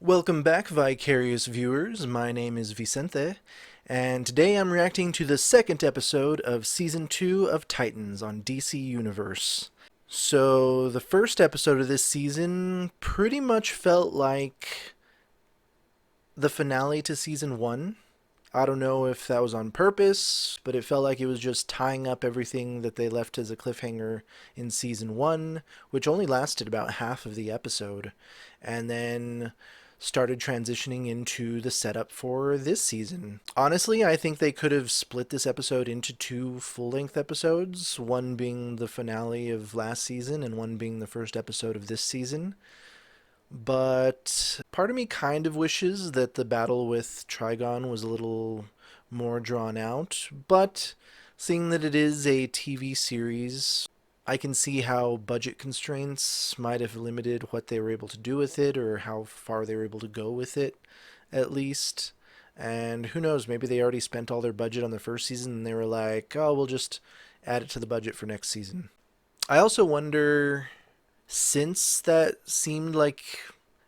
Welcome back, Vicarious viewers. My name is Vicente, and today I'm reacting to the second episode of Season 2 of Titans on DC Universe. So, the first episode of this season pretty much felt like the finale to Season 1. I don't know if that was on purpose, but it felt like it was just tying up everything that they left as a cliffhanger in Season 1, which only lasted about half of the episode, and then started transitioning into the setup for this season. Honestly, I think they could have split this episode into two full-length episodes, one being the finale of last season and one being the first episode of this season. But part of me kind of wishes that the battle with Trigon was a little more drawn out, but seeing that it is a TV series, I can see how budget constraints might have limited what they were able to do with it, or how far they were able to go with it, at least. And who knows, maybe they already spent all their budget on the first season and they were like, oh, we'll just add it to the budget for next season. I also wonder, since that seemed like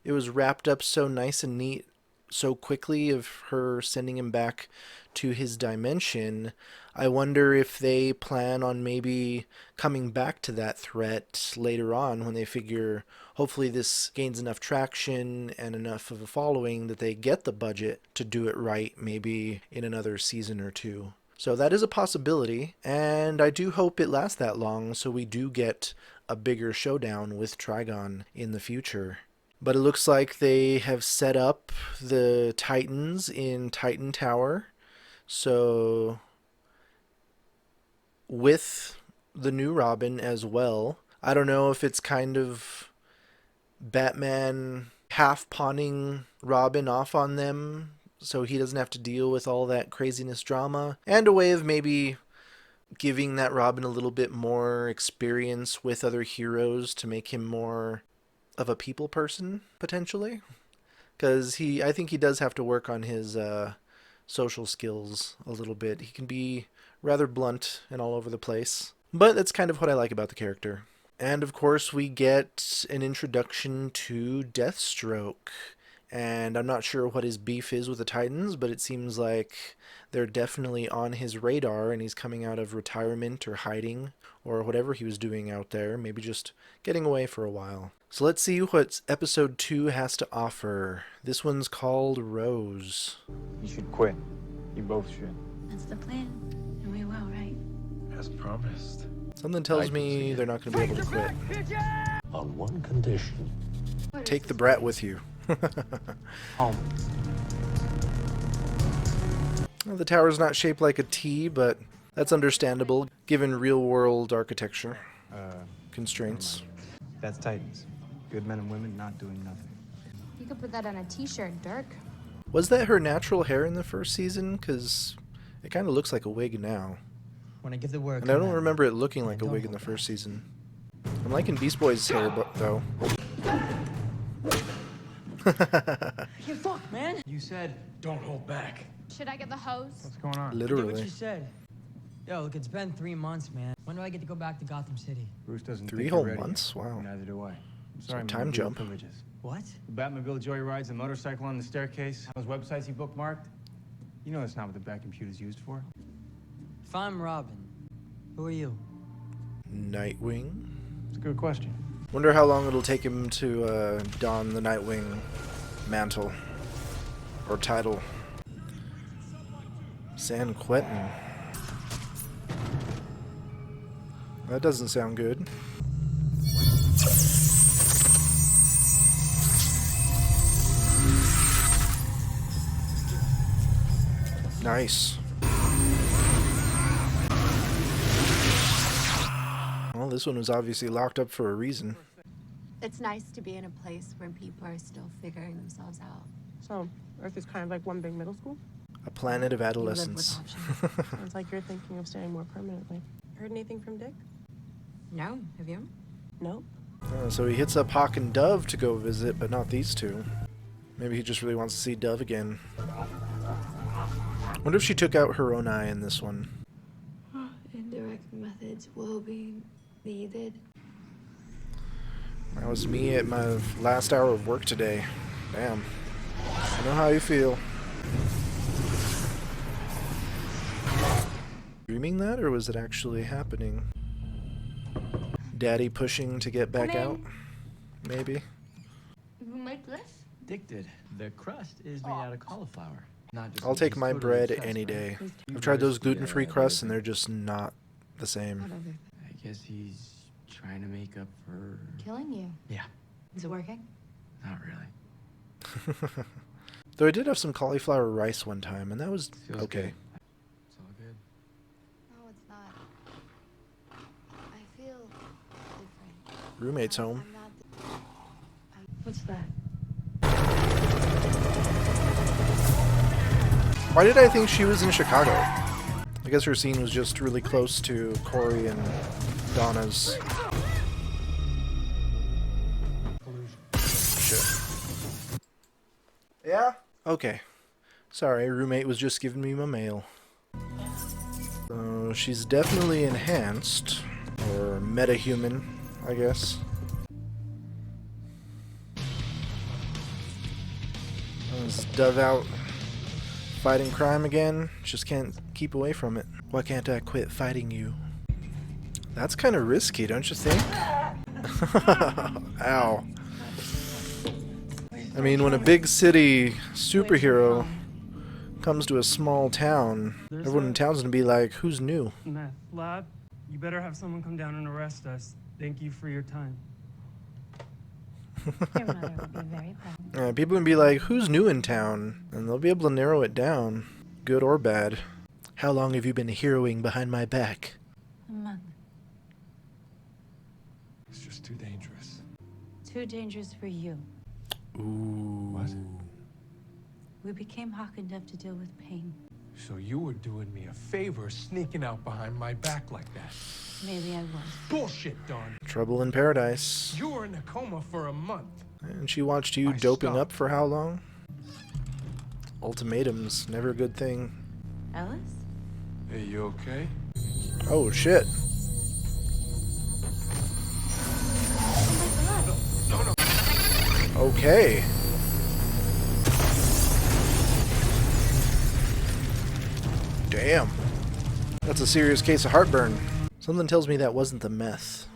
it was wrapped up so nice and neat so quickly of her sending him back to his dimension, I wonder if they plan on maybe coming back to that threat later on when they figure hopefully this gains enough traction and enough of a following that they get the budget to do it right, maybe in another season or two. So that is a possibility, and I do hope it lasts that long so we do get a bigger showdown with Trigon in the future. But it looks like they have set up the Titans in Titan Tower. So with the new Robin as well, I don't know if it's kind of Batman half-pawning Robin off on them so he doesn't have to deal with all that craziness drama, and a way of maybe giving that Robin a little bit more experience with other heroes to make him more of a people person, potentially. Because I think he does have to work on his social skills a little bit. He can be rather blunt and all over the place. But that's kind of what I like about the character. And of course we get an introduction to Deathstroke. And I'm not sure what his beef is with the Titans, but it seems like they're definitely on his radar and he's coming out of retirement or hiding or whatever he was doing out there, maybe just getting away for a while. So let's see what episode 2 has to offer. This one's called Rose. You should quit. You both should. That's the plan. And we will, right? As promised. Something tells me they're not going to be able to quit. On one condition. Take the brat with you. Home. Well, the tower's not shaped like a T, but that's understandable given real-world architecture constraints. That's Titans. Good men and women not doing nothing. You could put that on a t-shirt, Dirk. Was that her natural hair in the first season? Because it kind of looks like a wig now. When I give the word, And I don't remember it looking like a wig in the first season. I'm liking Beast Boy's hair, though. You fuck, man. You said, Don't hold back. Should I get the hose? What's going on? I did what Literally. you said. Yo, look, it's been 3 months, man. When do I get to go back to Gotham City? Bruce doesn't 3 think whole you're ready. months? Wow. Neither do I. I'm sorry, Some time man, jump. Privileges. What? The Batmobile joyrides, the motorcycle on the staircase, those websites he bookmarked. You know that's not what the Bat computer's used for. If I'm Robin, who are you? Nightwing? It's a good question. Wonder how long it'll take him to don the Nightwing mantle. Or title. San Quentin. That doesn't sound good. Nice. Well, this one was obviously locked up for a reason. It's nice to be in a place where people are still figuring themselves out. So, Earth is kind of like one big middle school? A planet of You live with adolescence. options. Sounds like you're thinking of staying more permanently. Heard anything from Dick? No, have you? Nope. So he hits up Hawk and Dove to go visit, but not these two. Maybe he just really wants to see Dove again. Wonder if she took out her own eye in this one. Indirect methods will be needed. That was me at my last hour of work today. Damn. I know how you feel. Dreaming that, or was it actually happening? Daddy pushing to get back out? Maybe. You make this? Dick did. The crust is made out of cauliflower. Not just I'll take just my put it on bread his chest, any right? day. You I've tried those roast the, gluten-free crusts and other they're just not the same. Whatever. I guess he's trying to make up for... Killing you. Yeah, Is it working? not really. Though I did have some cauliflower rice one time, and that was Feels okay. good. It's all good. No, it's not. I feel different. Roommate's home. I'm not What's that? Why did I think she was in Chicago? I guess her scene was just really close to Corey and Donna's. Shit. Yeah? Okay. Sorry, roommate was just giving me my mail. So she's definitely enhanced. Or metahuman, I guess. Is Dove out fighting crime again? Just can't keep away from it. Why can't I quit fighting you? That's kind of risky, don't you think? Ow. I mean, when a big city superhero comes to a small town, everyone in town's gonna be like, who's new? Meth lab, you better have someone come down and arrest us. Thank you for your time. Your mother would be very proud. People gonna be like, who's new in town? And they'll be able to narrow it down, good or bad. How long have you been heroing behind my back? A month. It's just too dangerous. Too dangerous for you. Ooh. What? We became hawk enough to deal with pain. So you were doing me a favor sneaking out behind my back like that. Maybe I was. Bullshit, Dawn. Trouble in paradise. You were in a coma for a month. And she watched you I doping stopped. up for how long? Ultimatums, never a good thing. Ellis? Hey, you okay? Oh shit. Okay. Damn. That's a serious case of heartburn. Something tells me that wasn't the meth.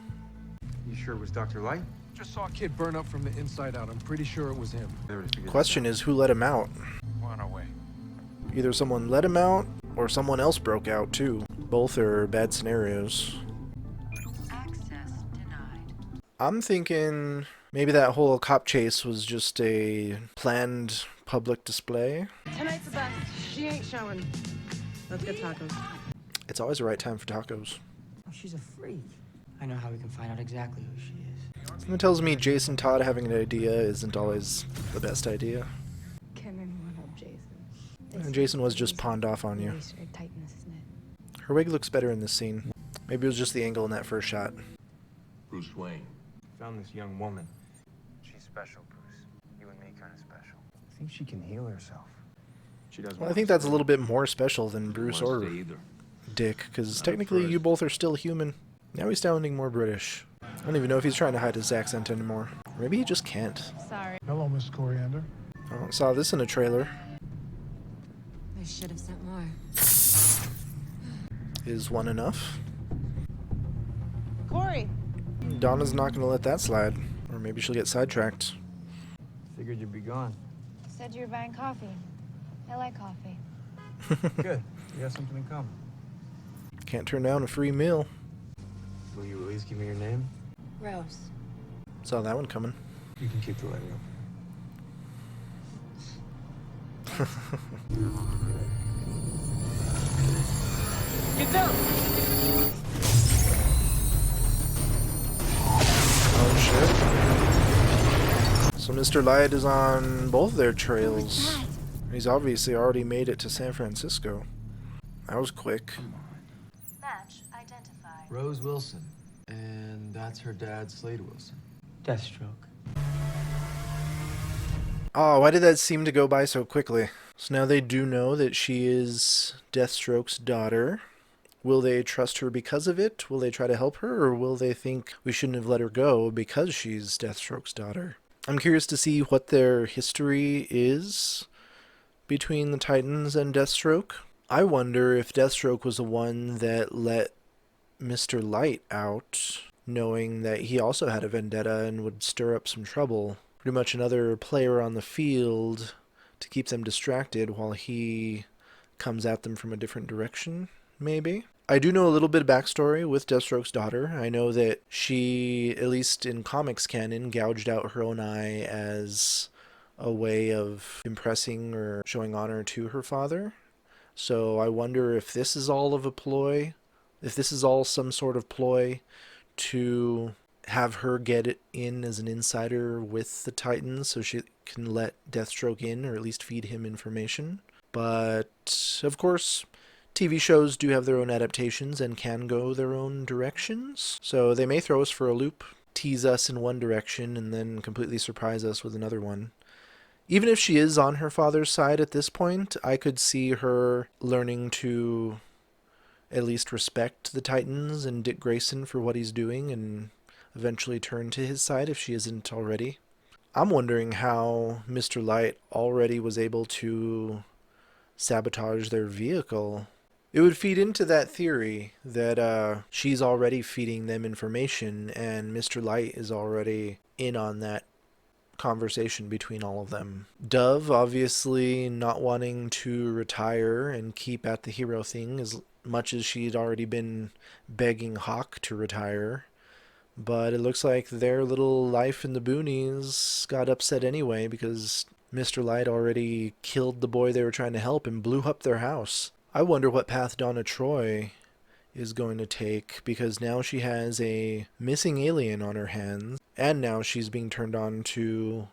You sure it was Dr. Light? Just saw a kid burn up from the inside out. I'm pretty sure it was him. Question is, who let him out? We're on our way. Either someone let him out, or someone else broke out too. Both are bad scenarios. Access denied. I'm thinking maybe that whole cop chase was just a planned public display. Tonight's the best. She ain't showing. Let's get tacos. It's always the right time for tacos. Oh, she's a freak. I know how we can find out exactly who she is. Something tells me Jason Todd having an idea isn't always the best idea. Can anyone help Jason? And Jason was just pawned off on you. Tightness, isn't it? Her wig looks better in this scene. Maybe it was just the angle in that first shot. Bruce Wayne. Found this young woman. She's special, Bruce. You and me kind of special. I think she can heal herself. She does. Well, I think that's a little bit more special than Bruce Wanna or stay either. Dick, because Not technically first. you both are still human. Now he's sounding more British. I don't even know if he's trying to hide his accent anymore. Or maybe he just can't. Sorry. Hello, Miss Coriander. Oh, saw this in a trailer. I should have sent more. Is one enough? Corey! Donna's not gonna let that slide. Or maybe she'll get sidetracked. Figured you'd be gone. Said you were buying coffee. I like coffee. Good. You have something in common. Can't turn down a free meal. Will you at least give me your name? Rose. Saw that one coming. You can keep the light room. Get down! Oh shit. So Mr. Light is on both their trails. He's obviously already made it to San Francisco. That was quick. Match identified. Rose Wilson. And that's her dad, Slade Wilson. Deathstroke. Oh, why did that seem to go by so quickly? So now they do know that she is Deathstroke's daughter. Will they trust her because of it? Will they try to help her? Or will they think we shouldn't have let her go because she's Deathstroke's daughter? I'm curious to see what their history is. between the Titans and Deathstroke. I wonder if Deathstroke was the one that let Mr. Light out, knowing that he also had a vendetta and would stir up some trouble. Pretty much another player on the field to keep them distracted while he comes at them from a different direction, maybe. I do know a little bit of backstory with Deathstroke's daughter. I know that she, at least in comics canon, gouged out her own eye as a way of impressing or showing honor to her father. So I wonder if this is all of a ploy, if this is all some sort of ploy to have her get it in as an insider with the Titans so she can let Deathstroke in, or at least feed him information. But, of course, TV shows do have their own adaptations and can go their own directions. So they may throw us for a loop, tease us in one direction, and then completely surprise us with another one. Even if she is on her father's side at this point, I could see her learning to at least respect the Titans and Dick Grayson for what he's doing and eventually turn to his side if she isn't already. I'm wondering how Mr. Light already was able to sabotage their vehicle. It would feed into that theory that she's already feeding them information and Mr. Light is already in on that conversation between all of them. Dove obviously not wanting to retire and keep at the hero thing as much as she'd already been begging Hawk to retire. But it looks like their little life in the boonies got upset anyway because Mr. Light already killed the boy they were trying to help and blew up their house. I wonder what path Donna Troy is going to take, because now she has a missing alien on her hands, and now she's being turned on to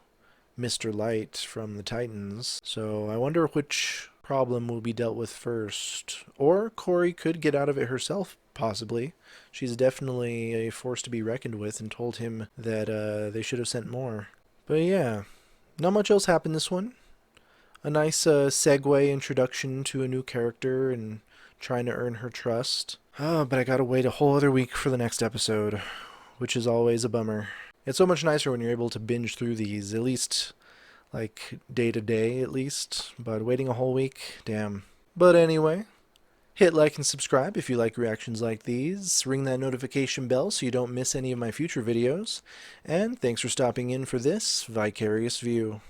Mr. Light from the Titans. So I wonder which problem will be dealt with first. Or Corey could get out of it herself, possibly. She's definitely a force to be reckoned with and told him that they should have sent more. But yeah, not much else happened this one. A nice segue introduction to a new character and trying to earn her trust. But I gotta wait a whole other week for the next episode, which is always a bummer. It's so much nicer when you're able to binge through these, at least like day to day at least, but waiting a whole week, damn. But anyway, hit like and subscribe if you like reactions like these, ring that notification bell so you don't miss any of my future videos, and thanks for stopping in for this Vicarious View.